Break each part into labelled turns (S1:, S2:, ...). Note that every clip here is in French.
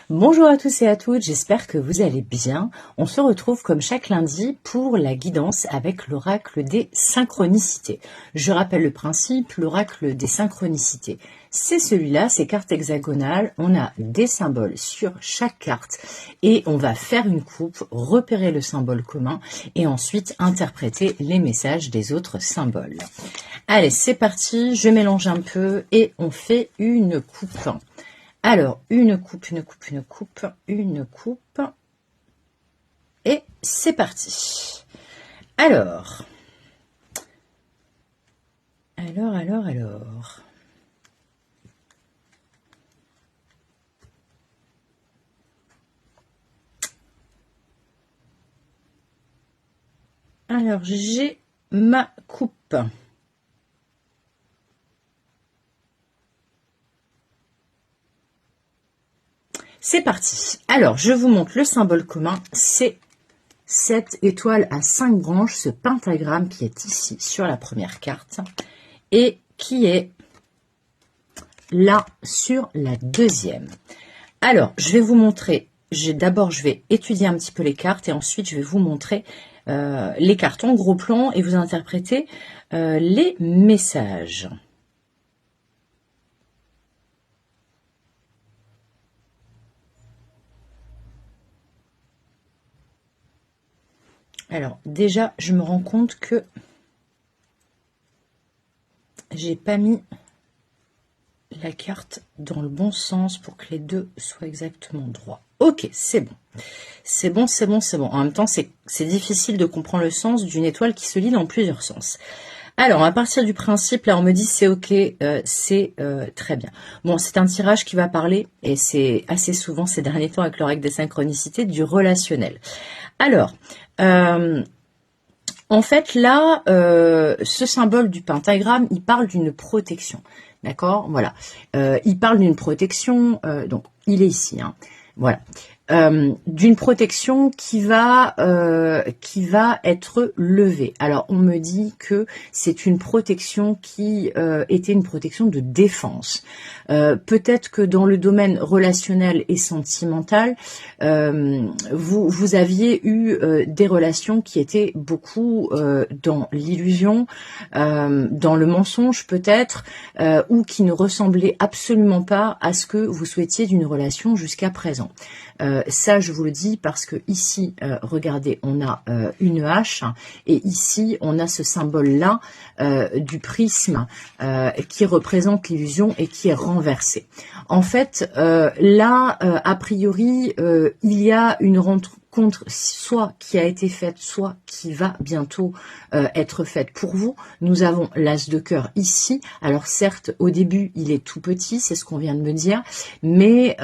S1: Bonjour à tous et à toutes, j'espère que vous allez bien. On se retrouve comme chaque lundi pour la guidance avec l'oracle des synchronicités. Je rappelle le principe, l'oracle des synchronicités. C'est celui-là, c'est carte hexagonale, on a des symboles sur chaque carte et on va faire une coupe, repérer le symbole commun et ensuite interpréter les messages des autres symboles. Allez, c'est parti, je mélange un peu et on fait une coupe. Alors, une coupe, et c'est parti. Alors. Alors, j'ai ma coupe. C'est parti. Alors, je vous montre le symbole commun. C'est cette étoile à 5 branches, ce pentagramme qui est ici sur la première carte et qui est là sur la deuxième. Alors, je vais vous montrer. D'abord, je vais étudier un petit peu les cartes et ensuite, je vais vous montrer les cartes en gros plan et vous interpréter les messages. Alors, déjà, je me rends compte que j'ai pas mis la carte dans le bon sens pour que les deux soient exactement droits. Ok, c'est bon. C'est bon. En même temps, c'est difficile de comprendre le sens d'une étoile qui se lit dans plusieurs sens. Alors, à partir du principe, là, on me dit c'est ok, c'est très bien. Bon, c'est un tirage qui va parler, et c'est assez souvent ces derniers temps avec l'oracle des synchronicités, du relationnel. Alors, en fait, là, ce symbole du pentagramme, il parle d'une protection. D'accord, voilà. Il parle d'une protection, donc il est ici, hein, voilà. D'une protection qui va être levée. Alors, on me dit que c'est une protection qui était une protection de défense. Peut-être que dans le domaine relationnel et sentimental, vous aviez eu des relations qui étaient beaucoup dans l'illusion, dans le mensonge peut-être, ou qui ne ressemblaient absolument pas à ce que vous souhaitiez d'une relation jusqu'à présent. Ça, je vous le dis parce que ici, regardez, on a une hache et ici, on a ce symbole-là du prisme qui représente l'illusion et qui est renversé. En fait, là, a priori, il y a une rencontre soit qui a été faite, soit qui va bientôt être faite pour vous. Nous avons l'as de cœur ici. Alors certes, au début, il est tout petit, c'est ce qu'on vient de me dire, mais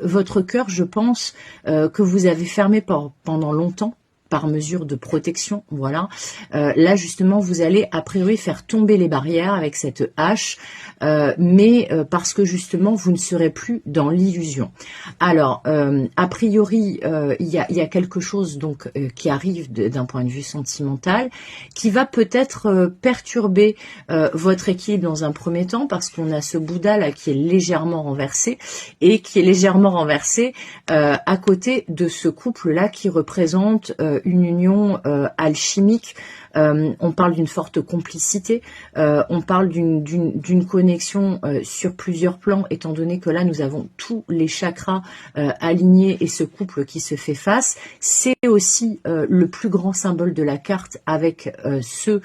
S1: votre cœur, je pense que vous avez fermé pendant longtemps, par mesure de protection, voilà. Là, justement, vous allez a priori faire tomber les barrières avec cette hache, mais parce que justement, vous ne serez plus dans l'illusion. Alors, a priori, il y a quelque chose donc qui arrive d'un point de vue sentimental, qui va peut-être perturber votre équilibre dans un premier temps, parce qu'on a ce Bouddha là qui est légèrement renversé, et qui est légèrement renversé à côté de ce couple là qui représente une union alchimique. On parle d'une forte complicité, on parle d'une connexion sur plusieurs plans, étant donné que là nous avons tous les chakras alignés et ce couple qui se fait face. C'est aussi le plus grand symbole de la carte avec ce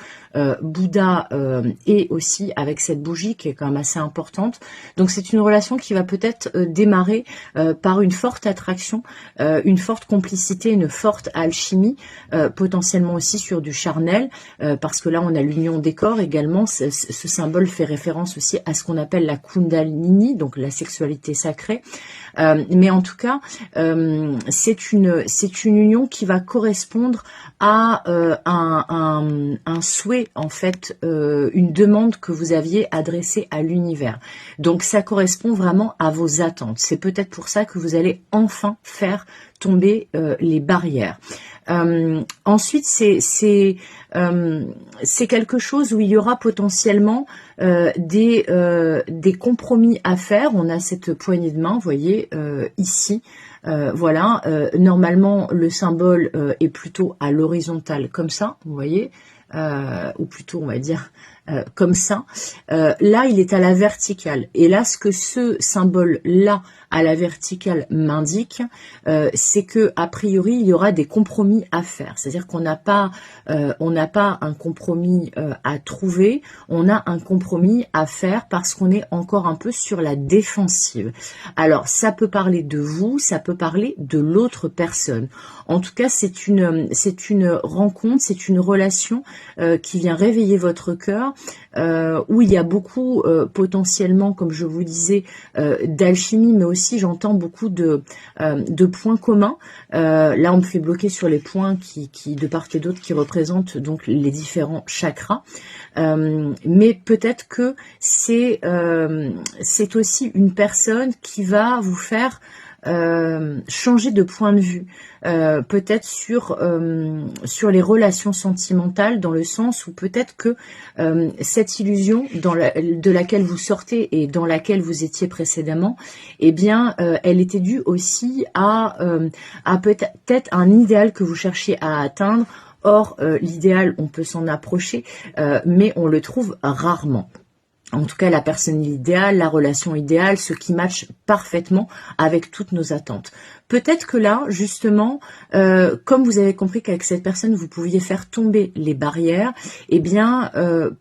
S1: Bouddha et aussi avec cette bougie qui est quand même assez importante. Donc c'est une relation qui va peut-être démarrer par une forte attraction, une forte complicité, une forte alchimie, potentiellement aussi sur du charnel, parce que là on a l'union des corps également. Ce symbole fait référence aussi à ce qu'on appelle la Kundalini, donc la sexualité sacrée. Mais en tout cas, c'est une union qui va correspondre à un souhait, en fait, une demande que vous aviez adressée à l'univers. Donc ça correspond vraiment à vos attentes. C'est peut-être pour ça que vous allez enfin faire tomber les barrières. Ensuite, c'est quelque chose où il y aura potentiellement des compromis à faire. On a cette poignée de main, vous voyez, ici. Voilà, normalement le symbole est plutôt à l'horizontale comme ça, vous voyez, ou plutôt on va dire comme ça. Là il est à la verticale, et là ce que ce symbole là à la verticale m'indique, c'est que a priori il y aura des compromis à faire, c'est-à-dire qu'on n'a pas un compromis à trouver, on a un compromis à faire parce qu'on est encore un peu sur la défensive. Alors ça peut parler de vous, ça peut parler de l'autre personne. En tout cas c'est une rencontre, c'est une relation qui vient réveiller votre cœur, où il y a beaucoup potentiellement, comme je vous disais, d'alchimie, mais aussi j'entends beaucoup de points communs. Là on me fait bloquer sur les points qui de part et d'autre qui représentent donc les différents chakras, mais peut-être que c'est aussi une personne qui va vous faire changer de point de vue, peut-être sur les relations sentimentales, dans le sens où peut-être que cette illusion de laquelle vous sortez et dans laquelle vous étiez précédemment, eh bien elle était due aussi à peut-être un idéal que vous cherchiez à atteindre. Or l'idéal, on peut s'en approcher, mais on le trouve rarement. En tout cas, la personne idéale, la relation idéale, ce qui matche parfaitement avec toutes nos attentes. Peut-être que là, justement, comme vous avez compris qu'avec cette personne, vous pouviez faire tomber les barrières, eh bien,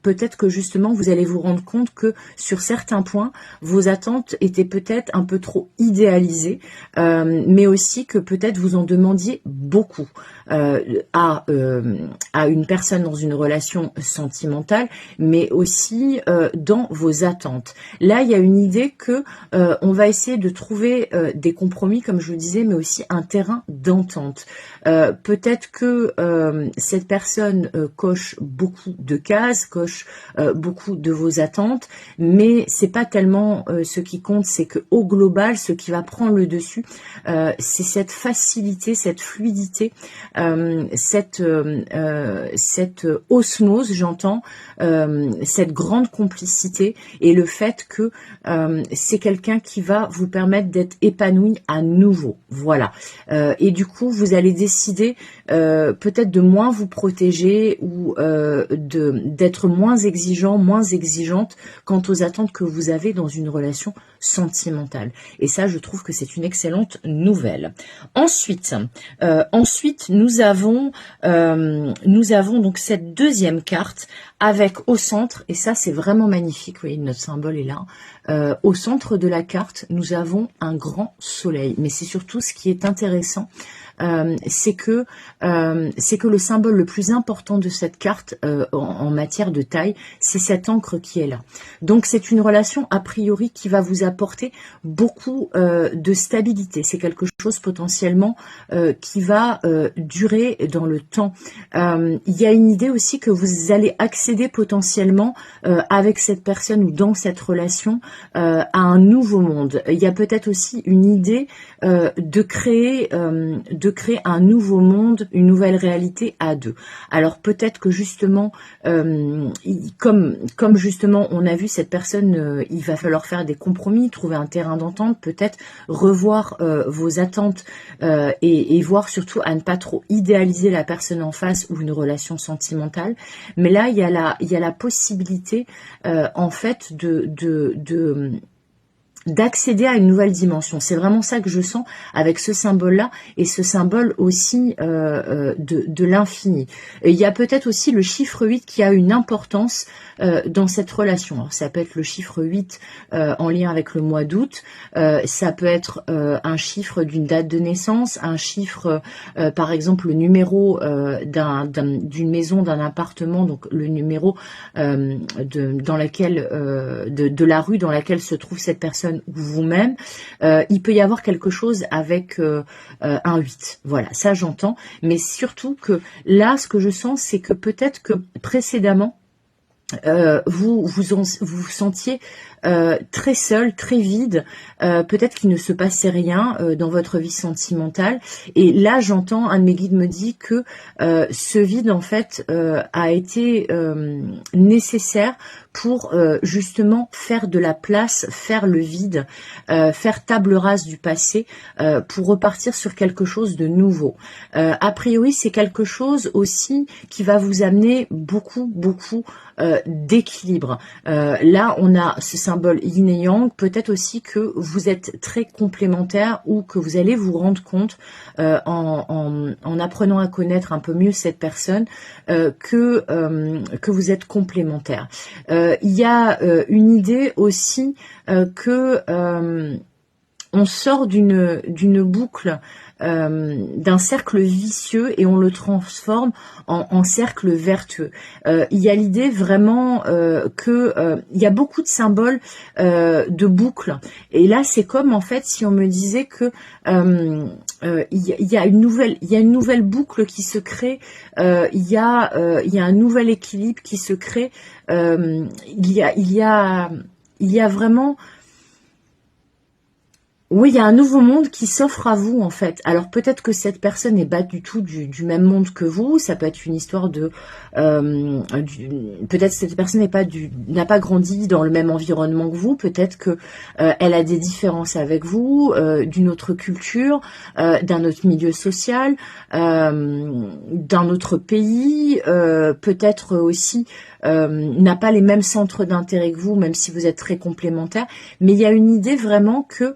S1: peut-être que justement, vous allez vous rendre compte que sur certains points, vos attentes étaient peut-être un peu trop idéalisées, mais aussi que peut-être vous en demandiez beaucoup à une personne dans une relation sentimentale, mais aussi dans vos attentes. Là, il y a une idée que on va essayer de trouver des compromis, comme je vous disais, mais aussi un terrain d'entente. Peut-être que cette personne coche beaucoup de cases, coche beaucoup de vos attentes, mais c'est pas tellement ce qui compte, c'est que au global, ce qui va prendre le dessus, c'est cette facilité, cette fluidité, cette osmose, j'entends, cette grande complicité, et le fait que c'est quelqu'un qui va vous permettre d'être épanoui à nouveau. Voilà. Et du coup, vous allez décider peut-être de moins vous protéger, ou d'être moins exigeant, moins exigeante quant aux attentes que vous avez dans une relation sentimentale. Et ça, je trouve que c'est une excellente nouvelle. Ensuite, nous avons donc cette deuxième carte avec au centre, et ça c'est vraiment magnifique, vous voyez, notre symbole est là. Au centre de la carte, nous avons un grand soleil, mais c'est surtout ce qui est intéressant, c'est que le symbole le plus important de cette carte en matière de taille, c'est cette encre qui est là. Donc c'est une relation a priori qui va vous apporter beaucoup de stabilité. C'est quelque chose potentiellement qui va durer dans le temps. Il y a une idée aussi que vous allez accéder potentiellement avec cette personne ou dans cette relation à un nouveau monde. Il y a peut-être aussi une idée de créer un nouveau monde, une nouvelle réalité à deux. Alors peut-être que justement, comme justement on a vu cette personne, il va falloir faire des compromis, trouver un terrain d'entente, peut-être revoir vos attentes et voir surtout à ne pas trop idéaliser la personne en face ou une relation sentimentale. Mais là, il y a la possibilité en fait d'accéder à une nouvelle dimension. C'est vraiment ça que je sens avec ce symbole-là, et ce symbole aussi de l'infini. Il y a peut-être aussi le chiffre 8 qui a une importance dans cette relation. Alors, ça peut être le chiffre 8 en lien avec le mois d'août, ça peut être un chiffre d'une date de naissance, un chiffre, par exemple le numéro d'une maison, d'un appartement, donc le numéro dans laquelle de la rue dans laquelle se trouve cette personne ou vous-même. Il peut y avoir quelque chose avec un 8. Voilà, ça j'entends. Mais surtout que là, ce que je sens, c'est que peut-être que précédemment, vous vous sentiez très seul, très vide, peut-être qu'il ne se passait rien dans votre vie sentimentale, et là j'entends, un de mes guides me dit que ce vide en fait a été nécessaire pour justement faire de la place, faire le vide, faire table rase du passé pour repartir sur quelque chose de nouveau. A priori, c'est quelque chose aussi qui va vous amener beaucoup d'équilibre. Là, on a ce symbole yin et yang. Peut-être aussi que vous êtes très complémentaires ou que vous allez vous rendre compte en apprenant à connaître un peu mieux cette personne que vous êtes complémentaires. Il y a une idée aussi que on sort d'une boucle, d'un cercle vicieux et on le transforme en cercle vertueux. Il y a l'idée vraiment que il y a beaucoup de symboles de boucles. Et là, c'est comme en fait si on me disait que il y a une nouvelle boucle qui se crée. Il y a un nouvel équilibre qui se crée. Il y a vraiment. Oui, il y a un nouveau monde qui s'offre à vous en fait. Alors peut-être que cette personne n'est pas du tout du même monde que vous. Ça peut être une histoire de peut-être cette personne n'a pas grandi dans le même environnement que vous. Peut-être que elle a des différences avec vous, d'une autre culture, d'un autre milieu social, d'un autre pays. Peut-être aussi n'a pas les mêmes centres d'intérêt que vous, même si vous êtes très complémentaires. Mais il y a une idée vraiment que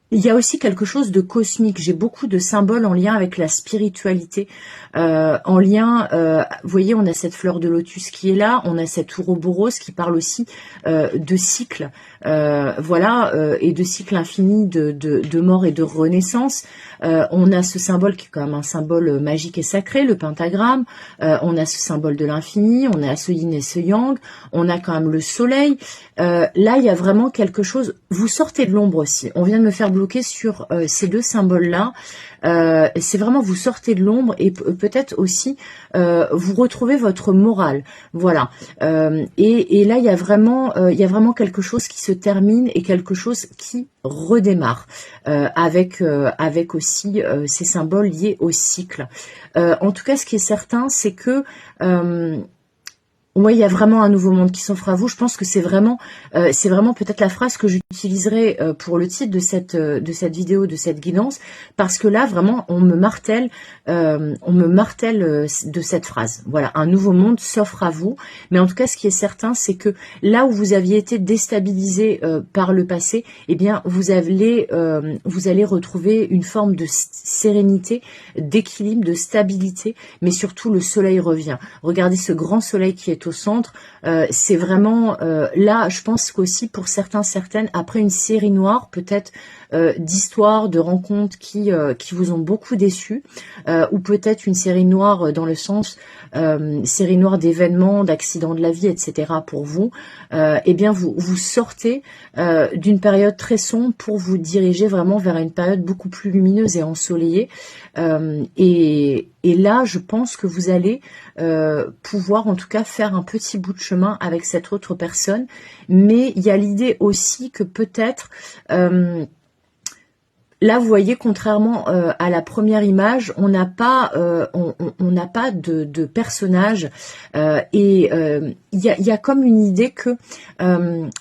S1: il y a aussi quelque chose de cosmique. J'ai beaucoup de symboles en lien avec la spiritualité, en lien, vous voyez, on a cette fleur de lotus qui est là, on a cet ouroboros qui parle aussi de cycle, voilà, et de cycle infini de mort et de renaissance. On a ce symbole qui est quand même un symbole magique et sacré, le pentagramme. On a ce symbole de l'infini, on a ce yin et ce yang, on a quand même le soleil. Là, il y a vraiment quelque chose. Vous sortez de l'ombre aussi. On vient de me faire bloquer sur ces deux symboles-là. C'est vraiment vous sortez de l'ombre et peut-être aussi vous retrouvez votre morale. Voilà. Et là, il y a vraiment quelque chose qui se termine et quelque chose qui redémarre avec aussi ces symboles liés au cycle. En tout cas, ce qui est certain, c'est que oui, il y a vraiment un nouveau monde qui s'offre à vous. Je pense que c'est vraiment peut-être la phrase que j'utiliserai pour le titre de cette vidéo, de cette guidance, parce que là vraiment on me martèle de cette phrase. Voilà, un nouveau monde s'offre à vous. Mais en tout cas, ce qui est certain, c'est que là où vous aviez été déstabilisé par le passé, eh bien vous allez retrouver une forme de sérénité, d'équilibre, de stabilité, mais surtout le soleil revient. Regardez ce grand soleil qui est au centre, c'est vraiment là, je pense qu'aussi pour certaines, après une série noire, peut-être d'histoires, de rencontres qui vous ont beaucoup déçu, ou peut-être une série noire dans le sens série noire d'événements, d'accidents de la vie, etc. pour vous, eh bien vous sortez d'une période très sombre pour vous diriger vraiment vers une période beaucoup plus lumineuse et ensoleillée. Et là, je pense que vous allez pouvoir en tout cas faire un petit bout de chemin avec cette autre personne. Mais il y a l'idée aussi que peut-être là, vous voyez, contrairement à la première image, on n'a pas de personnage et il y a comme une idée que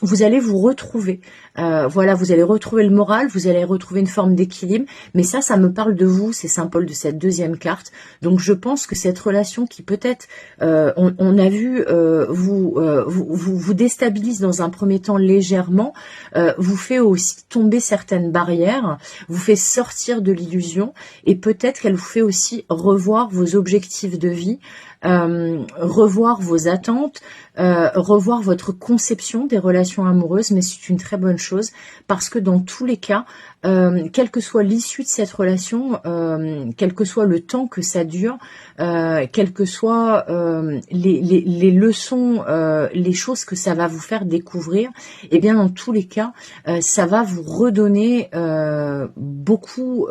S1: vous allez vous retrouver. Voilà, vous allez retrouver le moral, vous allez retrouver une forme d'équilibre, mais ça me parle de vous, c'est symbole de cette deuxième carte. Donc je pense que cette relation qui peut-être, on a vu, vous déstabilise dans un premier temps légèrement, vous fait aussi tomber certaines barrières, vous fait sortir de l'illusion, et peut-être qu'elle vous fait aussi revoir vos objectifs de vie, revoir vos attentes, revoir votre conception des relations amoureuses, mais c'est une très bonne chose parce que dans tous les cas, quelle que soit l'issue de cette relation, quel que soit le temps que ça dure, quelles que soient les leçons, les choses que ça va vous faire découvrir, et bien dans tous les cas, ça va vous redonner beaucoup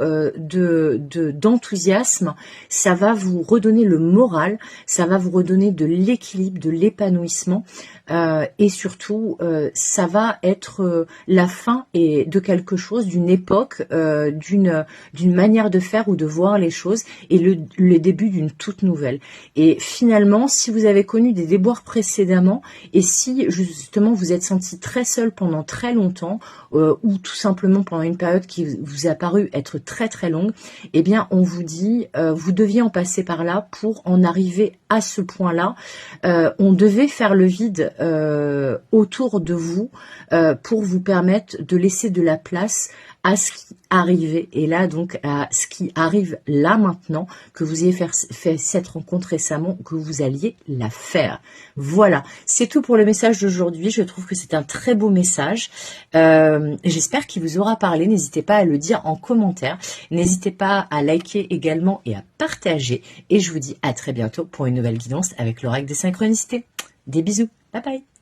S1: d'enthousiasme, ça va vous redonner le moral, ça va vous redonner de l'équilibre, de l'épanouissement, et surtout, ça va être la fin de quelque chose, d'une époque, d'une manière de faire ou de voir les choses, et le début d'une toute nouvelle. Et finalement, si vous avez connu des déboires précédemment, et si justement vous êtes senti très seul pendant très longtemps, ou tout simplement pendant une période qui vous a paru être très très longue, eh bien on vous dit, vous deviez en passer par là pour en arriver à ce point-là. On devait faire le vide autour de vous pour vous permettre de laisser de la place à ce qui arrivait, et là donc à ce qui arrive là maintenant, que vous ayez fait cette rencontre récemment, que vous alliez la faire. Voilà, c'est tout pour le message d'aujourd'hui. Je trouve que c'est un très beau message. J'espère qu'il vous aura parlé. N'hésitez pas à le dire en commentaire. N'hésitez pas à liker également et à partager. Et je vous dis à très bientôt pour une nouvelle guidance avec l'oracle des synchronicités. Des bisous, bye bye.